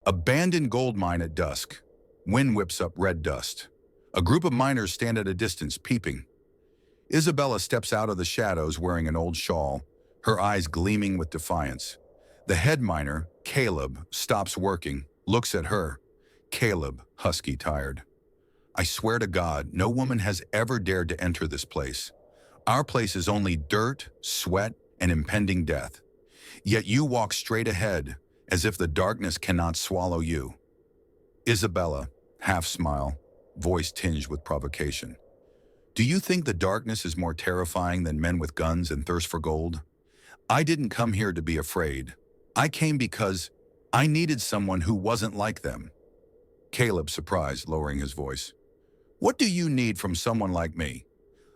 Abandoned gold mine at dusk. Wind whips up red dust. A group of miners stand at a distance, peeping. Isabella steps out of the shadows wearing an old shawl, her eyes gleaming with defiance. The head miner, Caleb, stops working, looks at her. Caleb, husky, tired. I swear to God, no woman has ever dared to enter this place. Our place is only dirt, sweat, and impending death. Yet you walk straight ahead, as if the darkness cannot swallow you. Isabella, half smile, voice tinged with provocation. Do you think the darkness is more terrifying than men with guns and thirst for gold? I didn't come here to be afraid. I came because I needed someone who wasn't like them. Caleb, surprised, lowering his voice. What do you need from someone like me?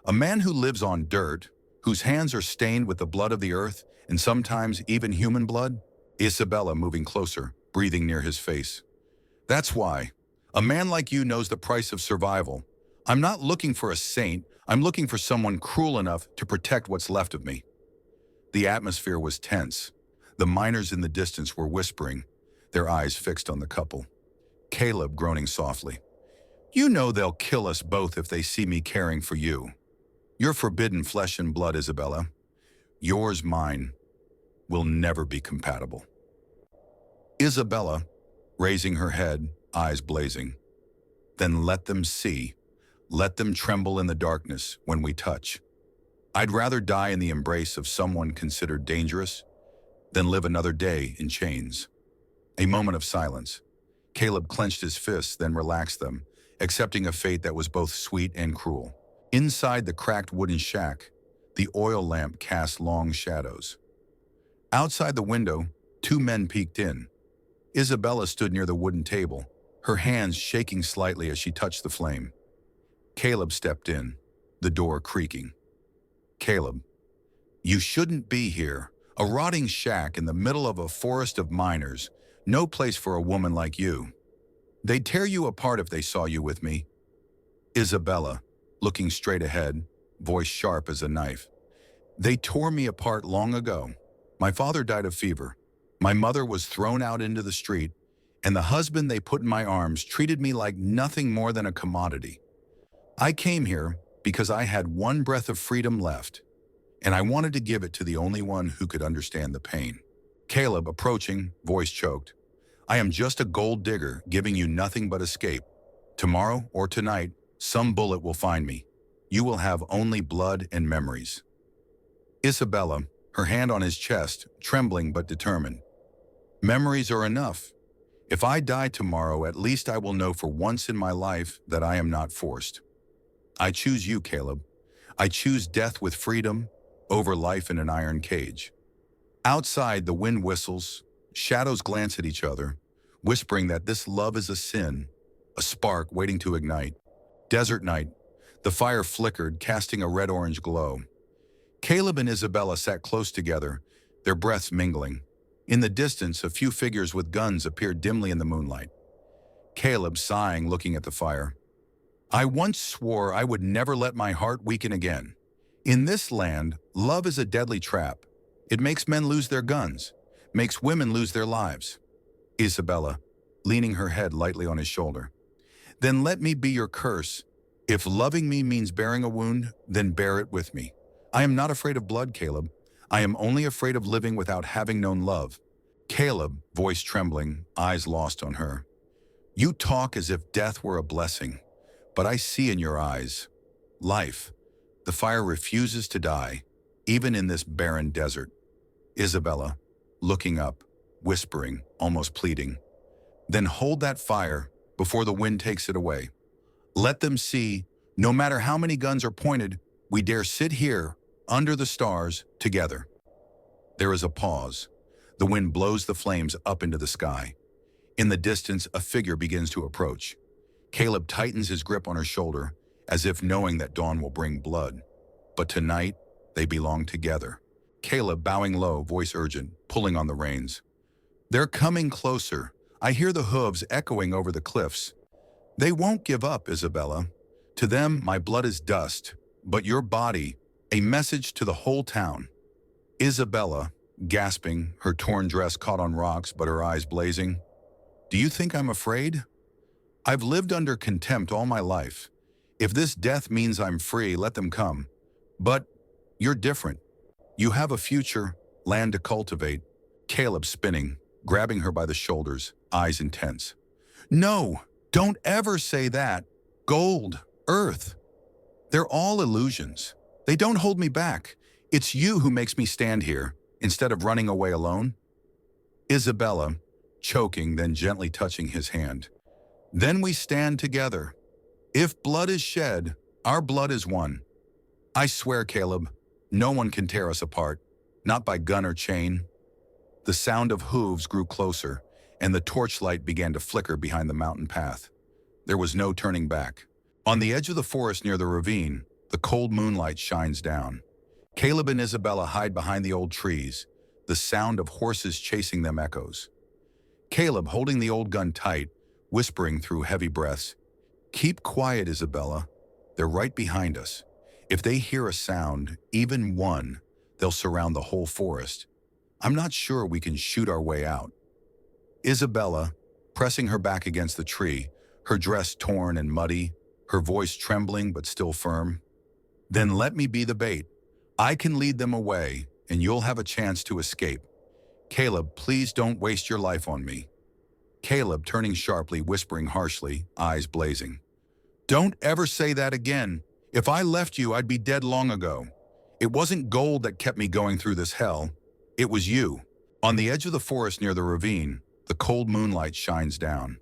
A man who lives on dirt, whose hands are stained with the blood of the earth, and sometimes even human blood? Isabella, moving closer, breathing near his face. That's why. A man like you knows the price of survival. I'm not looking for a saint, I'm looking for someone cruel enough to protect what's left of me. The atmosphere was tense. The miners in the distance were whispering, their eyes fixed on the couple. Caleb groaning softly. You know they'll kill us both if they see me caring for you. You're forbidden flesh and blood, Isabella. Yours, mine, will never be compatible. Isabella, raising her head, eyes blazing. Then let them see. Let them tremble in the darkness when we touch. I'd rather die in the embrace of someone considered dangerous than live another day in chains. A moment of silence. Caleb clenched his fists, then relaxed them, accepting a fate that was both sweet and cruel. Inside the cracked wooden shack, the oil lamp cast long shadows. Outside the window, two men peeked in. Isabella stood near the wooden table, her hands shaking slightly as she touched the flame. Caleb stepped in, the door creaking. Caleb, you shouldn't be here. A rotting shack in the middle of a forest of miners. No place for a woman like you. They'd tear you apart if they saw you with me. Isabella, looking straight ahead, voice sharp as a knife. They tore me apart long ago. My father died of fever. My mother was thrown out into the street, and the husband they put in my arms treated me like nothing more than a commodity. I came here because I had one breath of freedom left, and I wanted to give it to the only one who could understand the pain. Caleb, approaching, voice choked. I am just a gold digger giving you nothing but escape. Tomorrow or tonight, some bullet will find me. You will have only blood and memories. Isabella, her hand on his chest, trembling but determined. Memories are enough. If I die tomorrow, at least I will know for once in my life that I am not forced. I choose you, Caleb. I choose death with freedom over life in an iron cage. Outside, the wind whistles, shadows glance at each other, whispering that this love is a sin, a spark waiting to ignite. Desert night, the fire flickered, casting a red-orange glow. Caleb and Isabella sat close together, their breaths mingling. In the distance, a few figures with guns appeared dimly in the moonlight. Caleb, sighing, looking at the fire. I once swore I would never let my heart weaken again. In this land, love is a deadly trap. It makes men lose their guns, makes women lose their lives. Isabella, leaning her head lightly on his shoulder. Then let me be your curse. If loving me means bearing a wound, then bear it with me. I am not afraid of blood, Caleb. I am only afraid of living without having known love. Caleb, voice trembling, eyes lost on her. You talk as if death were a blessing, but I see in your eyes life. The fire refuses to die, even in this barren desert. Isabella, looking up, whispering, almost pleading. Then hold that fire before the wind takes it away. Let them see, no matter how many guns are pointed, we dare sit here, under the stars, together. There is a pause. The wind blows the flames up into the sky. In the distance, a figure begins to approach. Caleb tightens his grip on her shoulder, as if knowing that dawn will bring blood. But tonight, they belong together. Caleb, bowing low, voice urgent, pulling on the reins. They're coming closer. I hear the hooves echoing over the cliffs. They won't give up, Isabella. To them, my blood is dust, but your body, a message to the whole town. Isabella, gasping, her torn dress caught on rocks but her eyes blazing. Do you think I'm afraid? I've lived under contempt all my life. If this death means I'm free, let them come. But you're different. You have a future, land to cultivate. Caleb spinning, grabbing her by the shoulders, eyes intense. No, don't ever say that. Gold, earth, they're all illusions. They don't hold me back. It's you who makes me stand here, instead of running away alone. Isabella, choking, then gently touching his hand. Then we stand together. If blood is shed, our blood is one. I swear, Caleb, no one can tear us apart, not by gun or chain. The sound of hooves grew closer, and the torchlight began to flicker behind the mountain path. There was no turning back. On the edge of the forest near the ravine, the cold moonlight shines down. Caleb and Isabella hide behind the old trees. The sound of horses chasing them echoes. Caleb holding the old gun tight, whispering through heavy breaths, "Keep quiet, Isabella. They're right behind us. If they hear a sound, even one, they'll surround the whole forest. I'm not sure we can shoot our way out." Isabella, pressing her back against the tree, her dress torn and muddy, her voice trembling but still firm. "Then let me be the bait. I can lead them away, and you'll have a chance to escape. Caleb, please don't waste your life on me." Caleb turning sharply, whispering harshly, eyes blazing. "Don't ever say that again. If I left you, I'd be dead long ago. It wasn't gold that kept me going through this hell. It was you." On the edge of the forest near the ravine, the cold moonlight shines down.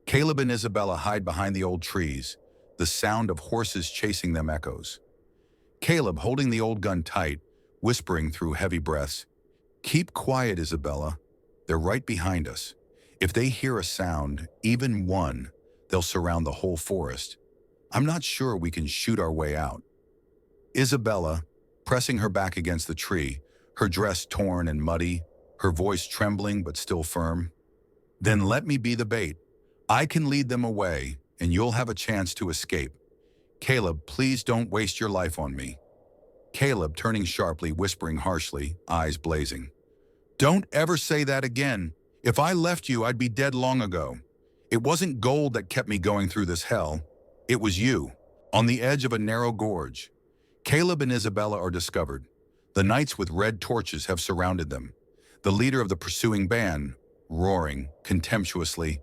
Caleb and Isabella hide behind the old trees. The sound of horses chasing them echoes. Caleb holding the old gun tight, whispering through heavy breaths, "Keep quiet, Isabella. They're right behind us. If they hear a sound, even one, they'll surround the whole forest. I'm not sure we can shoot our way out." Isabella, pressing her back against the tree, her dress torn and muddy, her voice trembling but still firm. "Then let me be the bait. I can lead them away, and you'll have a chance to escape. Caleb, please don't waste your life on me." Caleb turning sharply, whispering harshly, eyes blazing. "Don't ever say that again. If I left you, I'd be dead long ago. It wasn't gold that kept me going through this hell. It was you." On the edge of a narrow gorge, Caleb and Isabella are discovered. The knights with red torches have surrounded them. The leader of the pursuing band, roaring contemptuously,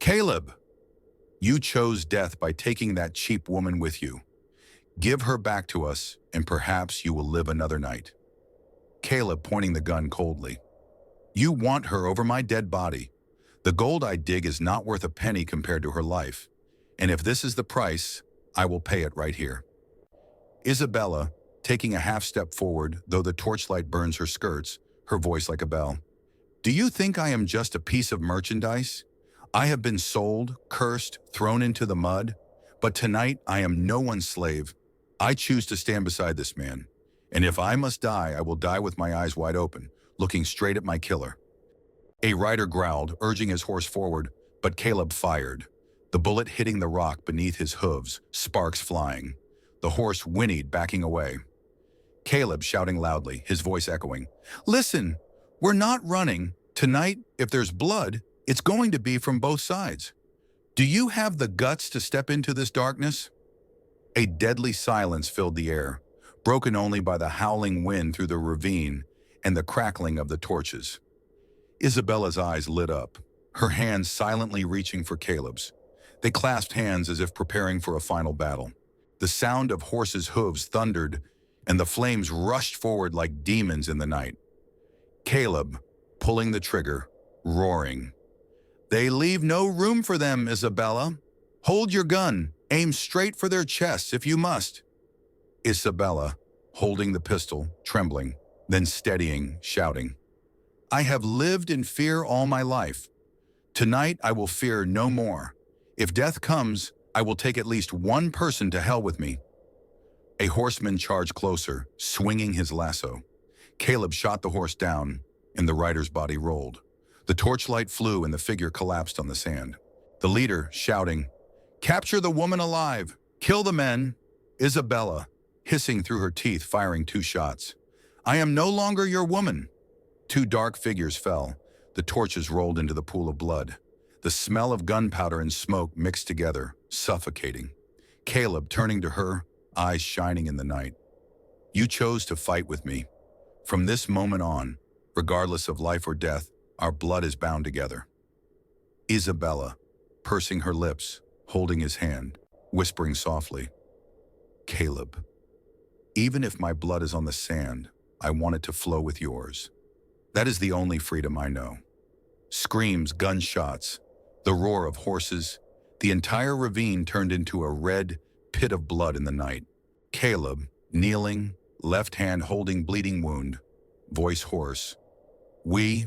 "Caleb, you chose death by taking that cheap woman with you. Give her back to us, and perhaps you will live another night." Caleb pointing the gun coldly. "You want her over my dead body. The gold I dig is not worth a penny compared to her life. And if this is the price, I will pay it right here." Isabella, taking a half step forward, though the torchlight burns her skirts, her voice like a bell. "Do you think I am just a piece of merchandise? I have been sold, cursed, thrown into the mud. But tonight I am no one's slave. I choose to stand beside this man. And if I must die, I will die with my eyes wide open, looking straight at my killer." A rider growled, urging his horse forward, but Caleb fired. The bullet hitting the rock beneath his hooves, sparks flying. The horse whinnied, backing away. Caleb shouting loudly, his voice echoing, "Listen, we're not running. Tonight, if there's blood, it's going to be from both sides. Do you have the guts to step into this darkness?" A deadly silence filled the air, broken only by the howling wind through the ravine and the crackling of the torches. Isabella's eyes lit up, her hands silently reaching for Caleb's. They clasped hands as if preparing for a final battle. The sound of horses' hooves thundered, and the flames rushed forward like demons in the night. Caleb, pulling the trigger, roaring. "They leave no room for them, Isabella. Hold your gun, aim straight for their chests if you must." Isabella, holding the pistol, trembling, then steadying, shouting, "I have lived in fear all my life. Tonight I will fear no more. If death comes, I will take at least one person to hell with me." A horseman charged closer, swinging his lasso. Caleb shot the horse down, and the rider's body rolled. The torchlight flew and the figure collapsed on the sand. The leader, shouting, "Capture the woman alive! Kill the men!" Isabella, hissing through her teeth, firing 2 shots. "I am no longer your woman." 2 dark figures fell. The torches rolled into the pool of blood. The smell of gunpowder and smoke mixed together, suffocating. Caleb turning to her, eyes shining in the night. You chose to fight with me. From this moment on, regardless of life or death, our blood is bound together. Isabella, pursing her lips, holding his hand, whispering softly, Caleb, even if my blood is on the sand, I want it to flow with yours. That is the only freedom I know. Screams, gunshots, the roar of horses, the entire ravine turned into a red pit of blood in the night. Caleb, kneeling, left hand holding bleeding wound, voice hoarse. We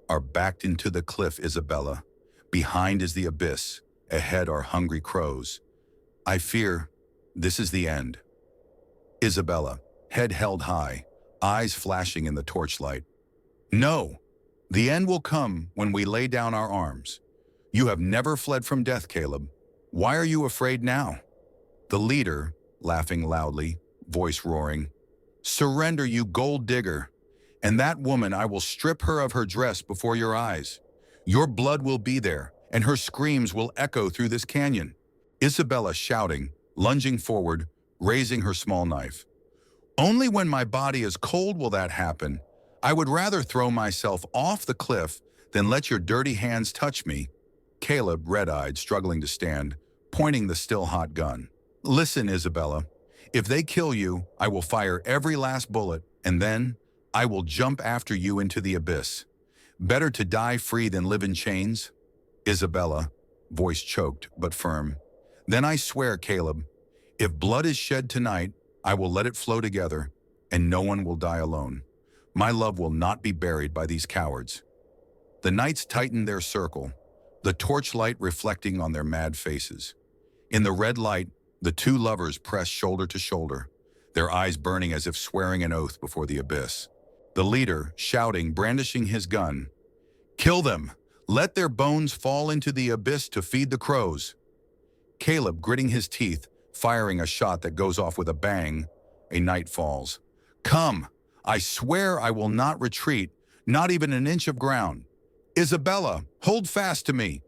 are backed into the cliff, Isabella. Behind is the abyss, ahead are hungry crows. I fear this is the end. Isabella, head held high, eyes flashing in the torchlight. No, the end will come when we lay down our arms. You have never fled from death, Caleb. Why are you afraid now? The leader, laughing loudly, voice roaring, surrender, you gold digger, and that woman I will strip her of her dress before your eyes. Your blood will be there, and her screams will echo through this canyon. Isabella shouting, lunging forward, raising her small knife. Only when my body is cold will that happen. I would rather throw myself off the cliff than let your dirty hands touch me. Caleb, red-eyed, struggling to stand, pointing the still hot gun. Listen, Isabella, if they kill you, I will fire every last bullet, and then I will jump after you into the abyss. Better to die free than live in chains. Isabella, voice choked but firm. Then I swear, Caleb, if blood is shed tonight, I will let it flow together, and no one will die alone. My love will not be buried by these cowards. The knights tightened their circle, the torchlight reflecting on their mad faces. In the red light, the two lovers pressed shoulder to shoulder, their eyes burning as if swearing an oath before the abyss. The leader, shouting, brandishing his gun, kill them! Let their bones fall into the abyss to feed the crows. Caleb, gritting his teeth, firing a shot that goes off with a bang. A knight falls. Come! I swear I will not retreat, not even an inch of ground. Isabella, hold fast to me.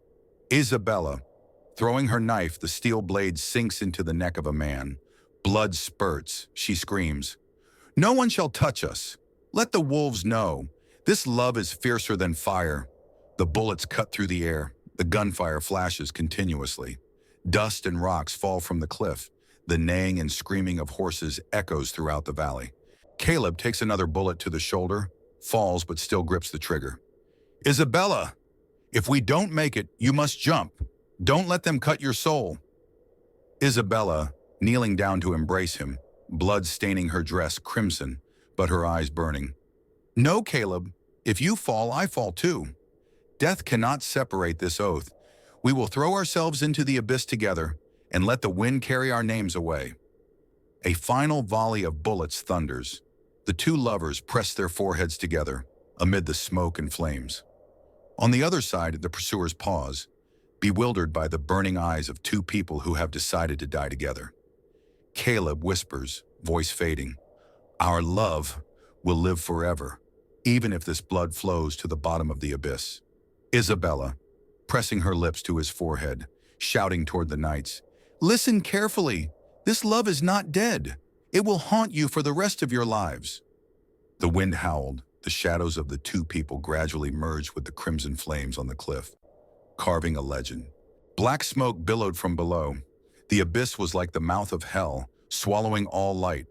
Isabella, throwing her knife, the steel blade sinks into the neck of a man. Blood spurts, she screams. No one shall touch us. Let the wolves know. This love is fiercer than fire. The bullets cut through the air. The gunfire flashes continuously. Dust and rocks fall from the cliff. The neighing and screaming of horses echoes throughout the valley. Caleb takes another bullet to the shoulder, falls but still grips the trigger. Isabella, if we don't make it, you must jump. Don't let them cut your soul. Isabella, kneeling down to embrace him, blood staining her dress crimson, but her eyes burning. No, Caleb, if you fall, I fall too. Death cannot separate this oath. We will throw ourselves into the abyss together and let the wind carry our names away. A final volley of bullets thunders. The two lovers press their foreheads together amid the smoke and flames. On the other side, the pursuers pause, bewildered by the burning eyes of two people who have decided to die together. Caleb whispers, voice fading, our love will live forever, even if this blood flows to the bottom of the abyss. Isabella, pressing her lips to his forehead, shouting toward the knights, listen carefully. This love is not dead. It will haunt you for the rest of your lives. The wind howled. The shadows of the two people gradually merged with the crimson flames on the cliff, carving a legend. Black smoke billowed from below. The abyss was like the mouth of hell, swallowing all light.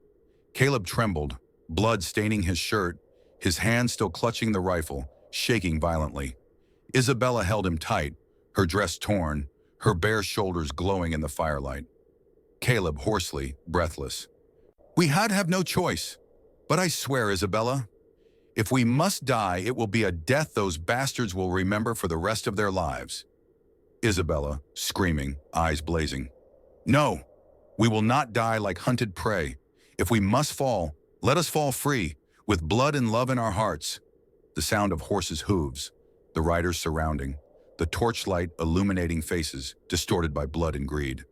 Caleb trembled, blood staining his shirt, his hand still clutching the rifle, shaking violently. Isabella held him tight, her dress torn, her bare shoulders glowing in the firelight. Caleb hoarsely, breathless. We had have no choice. But I swear, Isabella, if we must die, it will be a death those bastards will remember for the rest of their lives. Isabella, screaming, eyes blazing. No, we will not die like hunted prey. If we must fall, let us fall free, with blood and love in our hearts. The sound of horses' hooves, the riders surrounding, the torchlight illuminating faces, distorted by blood and greed.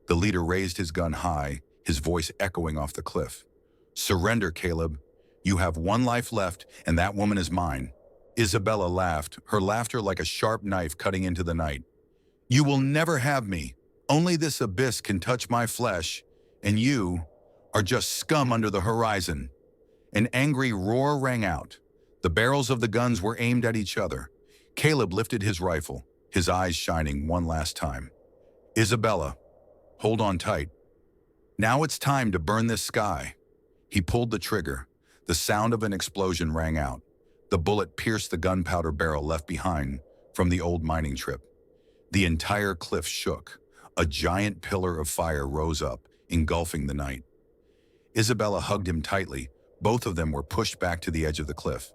The leader raised his gun high, his voice echoing off the cliff. Surrender, Caleb. You have one life left, and that woman is mine. Isabella laughed, her laughter like a sharp knife cutting into the night. You will never have me. Only this abyss can touch my flesh, and you are just scum under the horizon." An angry roar rang out. The barrels of the guns were aimed at each other. Caleb lifted his rifle, his eyes shining one last time. "Isabella, hold on tight. Now it's time to burn this sky." He pulled the trigger. The sound of an explosion rang out. The bullet pierced the gunpowder barrel left behind from the old mining trip. The entire cliff shook. A giant pillar of fire rose up, engulfing the night. Isabella hugged him tightly. Both of them were pushed back to the edge of the cliff.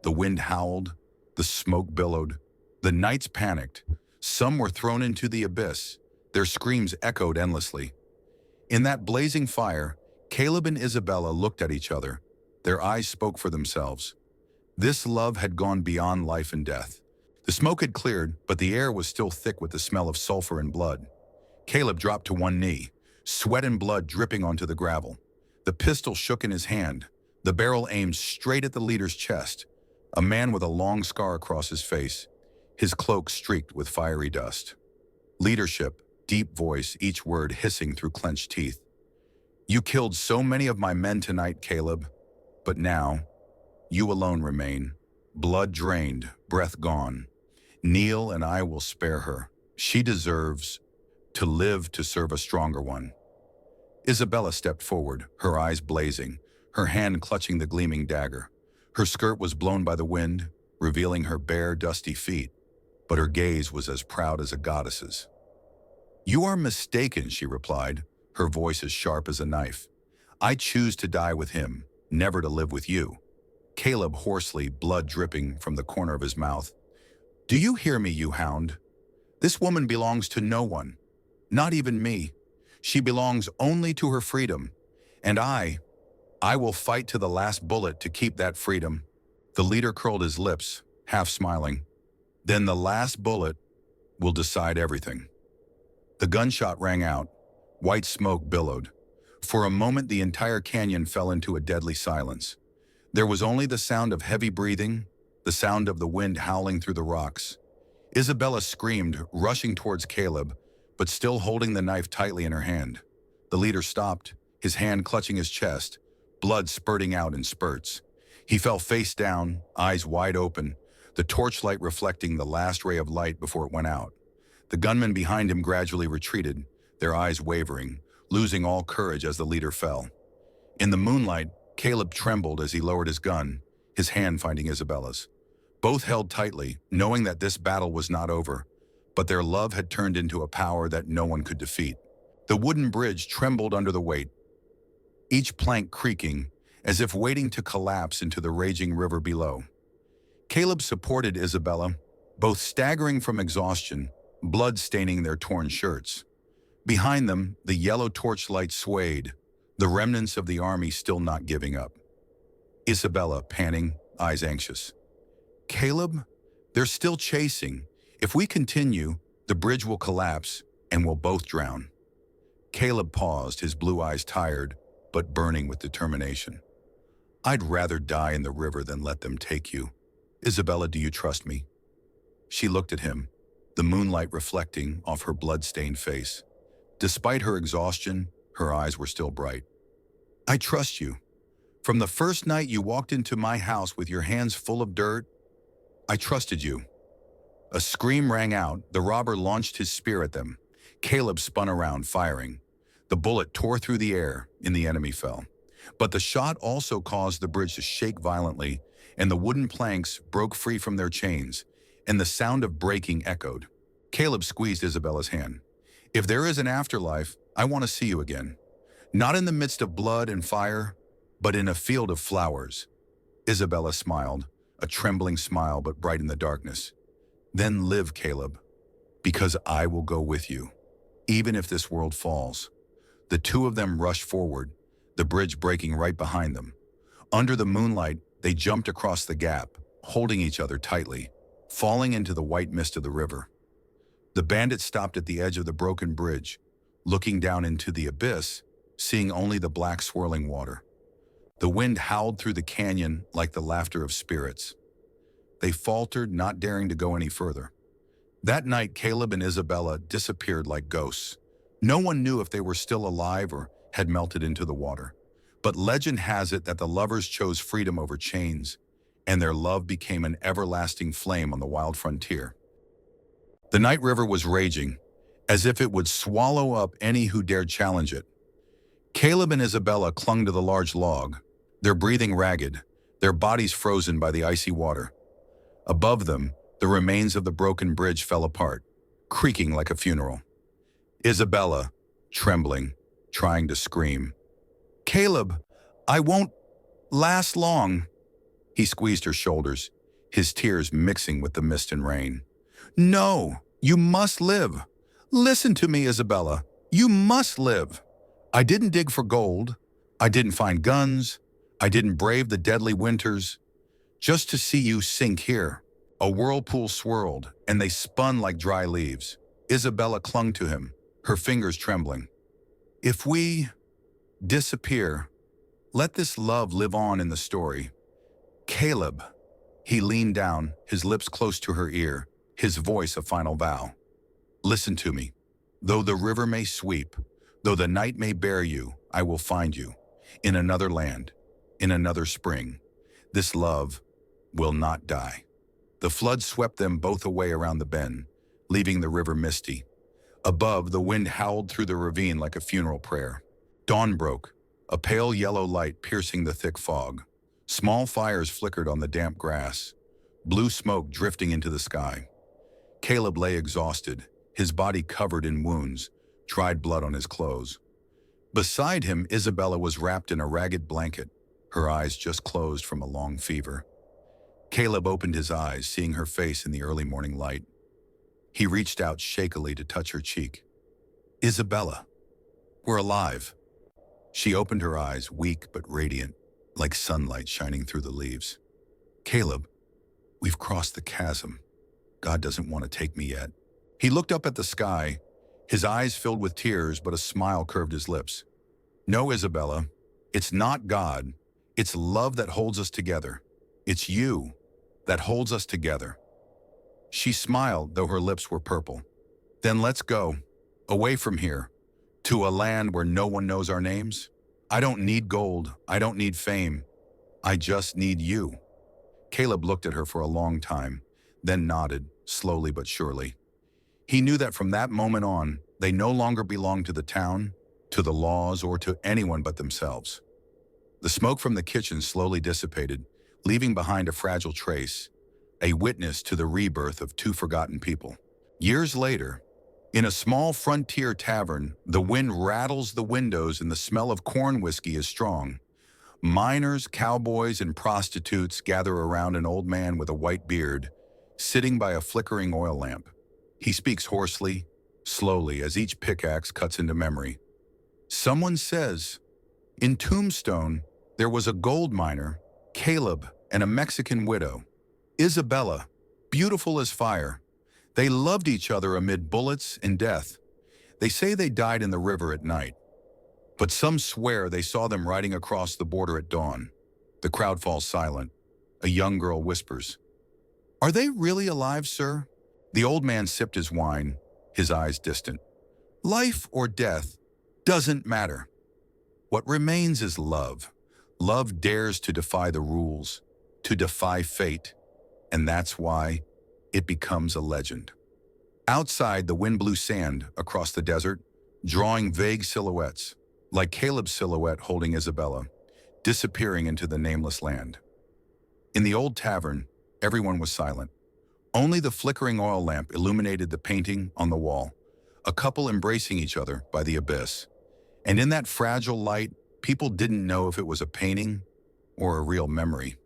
The wind howled. The smoke billowed. The knights panicked. Some were thrown into the abyss. Their screams echoed endlessly. In that blazing fire, Caleb and Isabella looked at each other. Their eyes spoke for themselves. This love had gone beyond life and death. The smoke had cleared, but the air was still thick with the smell of sulfur and blood. Caleb dropped to one knee, sweat and blood dripping onto the gravel. The pistol shook in his hand, the barrel aimed straight at the leader's chest, a man with a long scar across his face, his cloak streaked with fiery dust. Leadership, deep voice, each word hissing through clenched teeth. "You killed so many of my men tonight, Caleb, but now, you alone remain, blood drained, breath gone. Kneel and I will spare her. She deserves to live to serve a stronger one." Isabella stepped forward, her eyes blazing, her hand clutching the gleaming dagger. Her skirt was blown by the wind, revealing her bare, dusty feet, but her gaze was as proud as a goddess's. "You are mistaken," she replied, her voice as sharp as a knife. "I choose to die with him, never to live with you." Caleb hoarsely, blood dripping from the corner of his mouth. "Do you hear me, you hound? This woman belongs to no one, not even me. She belongs only to her freedom, and I will fight to the last bullet to keep that freedom." The leader curled his lips, half smiling. "Then the last bullet will decide everything." The gunshot rang out. White smoke billowed. For a moment, the entire canyon fell into a deadly silence. There was only the sound of heavy breathing, the sound of the wind howling through the rocks. Isabella screamed, rushing towards Caleb, but still holding the knife tightly in her hand. The leader stopped, his hand clutching his chest, blood spurting out in spurts. He fell face down, eyes wide open, the torchlight reflecting the last ray of light before it went out. The gunmen behind him gradually retreated, their eyes wavering, losing all courage as the leader fell. In the moonlight, Caleb trembled as he lowered his gun, his hand finding Isabella's. Both held tightly, knowing that this battle was not over, but their love had turned into a power that no one could defeat. The wooden bridge trembled under the weight, each plank creaking, as if waiting to collapse into the raging river below. Caleb supported Isabella, both staggering from exhaustion, blood staining their torn shirts. Behind them, the yellow torchlight swayed, the remnants of the army still not giving up. Isabella, panting, eyes anxious. "Caleb, they're still chasing. If we continue, the bridge will collapse and we'll both drown." Caleb paused, his blue eyes tired, but burning with determination. "I'd rather die in the river than let them take you. Isabella, do you trust me?" She looked at him, the moonlight reflecting off her blood-stained face. Despite her exhaustion, her eyes were still bright. "I trust you. From the first night you walked into my house with your hands full of dirt, I trusted you." A scream rang out. The robber launched his spear at them. Caleb spun around, firing. The bullet tore through the air, and the enemy fell. But the shot also caused the bridge to shake violently, and the wooden planks broke free from their chains, and the sound of breaking echoed. Caleb squeezed Isabella's hand. "If there is an afterlife, I want to see you again. Not in the midst of blood and fire, but in a field of flowers." Isabella smiled, a trembling smile but bright in the darkness. "Then live, Caleb, because I will go with you, even if this world falls." The two of them rushed forward, the bridge breaking right behind them. Under the moonlight, they jumped across the gap, holding each other tightly, falling into the white mist of the river. The bandit stopped at the edge of the broken bridge, looking down into the abyss, seeing only the black swirling water. The wind howled through the canyon like the laughter of spirits. They faltered, not daring to go any further. That night, Caleb and Isabella disappeared like ghosts. No one knew if they were still alive or had melted into the water. But legend has it that the lovers chose freedom over chains, and their love became an everlasting flame on the wild frontier. The night river was raging, as if it would swallow up any who dared challenge it. Caleb and Isabella clung to the large log, their breathing ragged, their bodies frozen by the icy water. Above them, the remains of the broken bridge fell apart, creaking like a funeral. Isabella, trembling, trying to scream. "Caleb, I won't last long." He squeezed her shoulders, his tears mixing with the mist and rain. "No, you must live. Listen to me, Isabella. You must live. I didn't dig for gold. I didn't find guns. I didn't brave the deadly winters just to see you sink here." A whirlpool swirled, and they spun like dry leaves. Isabella clung to him, her fingers trembling. "If we disappear, let this love live on in the story." "Caleb." He leaned down, his lips close to her ear, his voice a final vow. "Listen to me. Though the river may sweep, though the night may bear you, I will find you. In another land, in another spring. This love will not die." The flood swept them both away around the bend, leaving the river misty. Above, the wind howled through the ravine like a funeral prayer. Dawn broke, a pale yellow light piercing the thick fog. Small fires flickered on the damp grass, blue smoke drifting into the sky. Caleb lay exhausted, his body covered in wounds, dried blood on his clothes. Beside him, Isabella was wrapped in a ragged blanket, her eyes just closed from a long fever. Caleb opened his eyes, seeing her face in the early morning light. He reached out shakily to touch her cheek. "Isabella, we're alive." She opened her eyes, weak but radiant, like sunlight shining through the leaves. "Caleb, we've crossed the chasm. God doesn't want to take me yet." He looked up at the sky, his eyes filled with tears, but a smile curved his lips. "No, Isabella, it's not God. It's love that holds us together. It's you that holds us together." She smiled, though her lips were purple. "Then let's go, away from here, to a land where no one knows our names. I don't need gold, I don't need fame. I just need you." Caleb looked at her for a long time, then nodded, slowly but surely. He knew that from that moment on, they no longer belonged to the town, to the laws, or to anyone but themselves. The smoke from the kitchen slowly dissipated, leaving behind a fragile trace, a witness to the rebirth of two forgotten people. Years later, in a small frontier tavern, the wind rattles the windows and the smell of corn whiskey is strong. Miners, cowboys, and prostitutes gather around an old man with a white beard, sitting by a flickering oil lamp. He speaks hoarsely, slowly, as each pickaxe cuts into memory. Someone says, "In Tombstone, there was a gold miner, Caleb, and a Mexican widow, Isabella, beautiful as fire. They loved each other amid bullets and death. They say they died in the river at night, but some swear they saw them riding across the border at dawn." The crowd falls silent. A young girl whispers, "Are they really alive, sir?" The old man sipped his wine, his eyes distant. "Life or death doesn't matter. What remains is love. Love dares to defy the rules, to defy fate, and that's why it becomes a legend." Outside, the wind blew sand across the desert, drawing vague silhouettes, like Caleb's silhouette holding Isabella, disappearing into the nameless land. In the old tavern, everyone was silent. Only the flickering oil lamp illuminated the painting on the wall, a couple embracing each other by the abyss. And in that fragile light, people didn't know if it was a painting or a real memory.